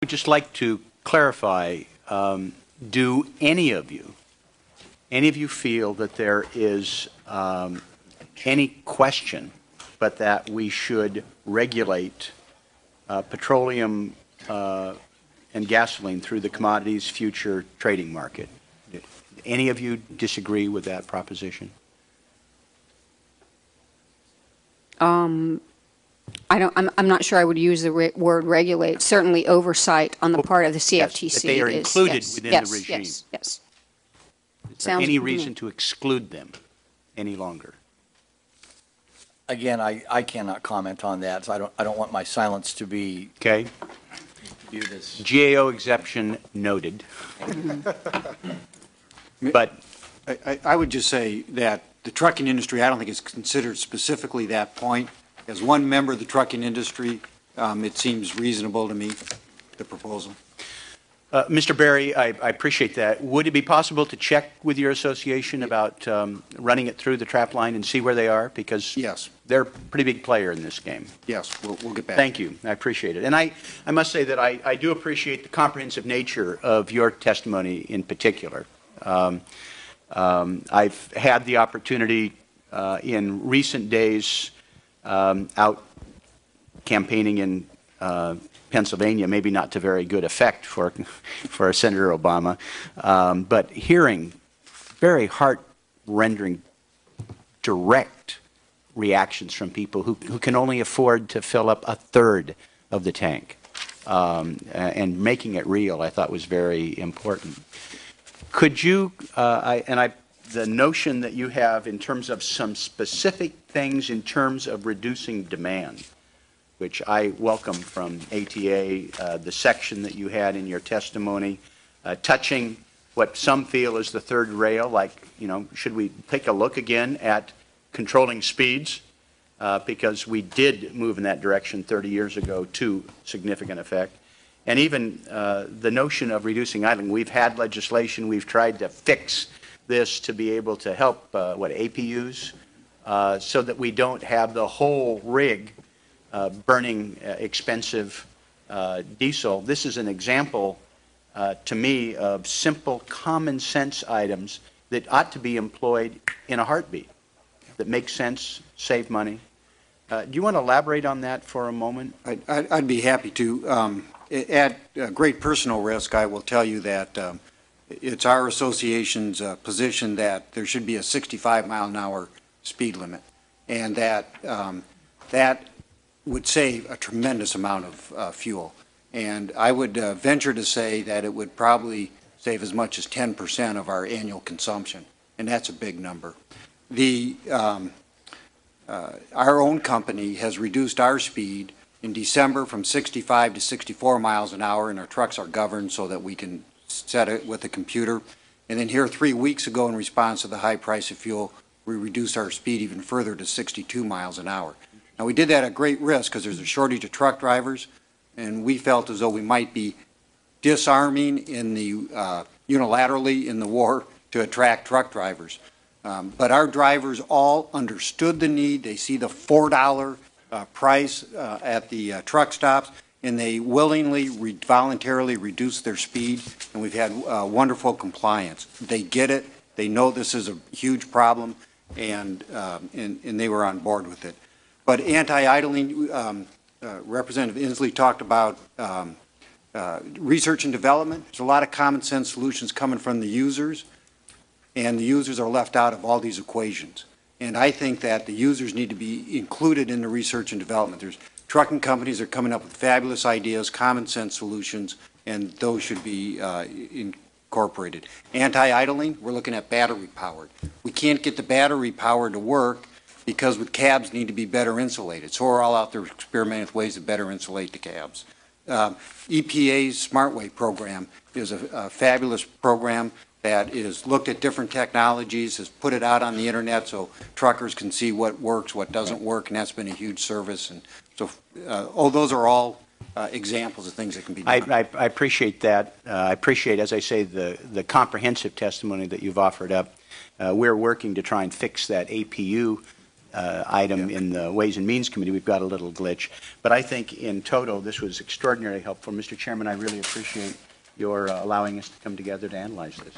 would just like to clarify, do any of you feel that there is any question but that we should regulate petroleum and gasoline through the commodities future trading market? Any of you disagree with that proposition? I'm not sure I would use the word regulate. Certainly oversight on the part of the CFTC. Yes, that they are included within the regime. Yes, yes. Is there any reason to exclude them any longer? Again, I cannot comment on that, so I don't want my silence to be viewed as GAO exception noted. But I would just say that the trucking industry, I don't think is considered specifically that point. As one member of the trucking industry, it seems reasonable to me, the proposal. Mr. Berry, I appreciate that. Would it be possible to check with your association about running it through the trap line and see where they are? Because yes, they're a pretty big player in this game. Yes, we'll get back. Thank you. I appreciate it. And I must say that I do appreciate the comprehensive nature of your testimony in particular. I've had the opportunity in recent days out campaigning in Pennsylvania, maybe not to very good effect for Senator Obama, but hearing very heart-rending, direct reactions from people who can only afford to fill up a third of the tank, and making it real, I thought was very important. Could you, the notion that you have in terms of some specific things in terms of reducing demand, which I welcome from ATA, the section that you had in your testimony, touching what some feel is the third rail, like, you know, should we take a look again at controlling speeds? Because we did move in that direction 30 years ago to significant effect. And even the notion of reducing idling. We've had legislation. We've tried to fix this to be able to help, APUs, so that we don't have the whole rig burning expensive diesel. This is an example, to me, of simple common sense items that ought to be employed in a heartbeat, that make sense, save money. Do you want to elaborate on that for a moment? I'd be happy to. At great personal risk, I will tell you that it's our association's position that there should be a 65-mile-an-hour speed limit, and that that would save a tremendous amount of fuel. And I would venture to say that it would probably save as much as 10% of our annual consumption, and that's a big number. Our own company has reduced our speed in December from 65 to 64 miles an hour, and our trucks are governed so that we can set it with a computer. And then here 3 weeks ago, in response to the high price of fuel, we reduced our speed even further to 62 miles an hour. Now, we did that at great risk because there's a shortage of truck drivers, and we felt as though we might be disarming in the unilaterally in the war to attract truck drivers. But our drivers all understood the need. They see the $4 price at the truck stops, and they willingly, voluntarily reduce their speed, and we've had wonderful compliance. They get it. They know this is a huge problem, and they were on board with it. But anti-idling, Representative Inslee talked about research and development. There's a lot of common sense solutions coming from the users, and the users are left out of all these equations. And I think that the users need to be included in the research and development. There's trucking companies are coming up with fabulous ideas, common sense solutions, and those should be incorporated. Anti-idling, we're looking at battery powered. We can't get the battery power to work because with cabs need to be better insulated. So we're all out there experimenting with ways to better insulate the cabs. EPA's SmartWay program is a fabulous program that is looked at different technologies, has put it out on the internet so truckers can see what works, what doesn't work, and that's been a huge service. And so, those are all examples of things that can be done. I appreciate that. I appreciate, as I say, the comprehensive testimony that you've offered up. We're working to try and fix that APU item in the Ways and Means Committee, we've got a little glitch. But I think in total, this was extraordinarily helpful. Mr. Chairman, I really appreciate your allowing us to come together to analyze this.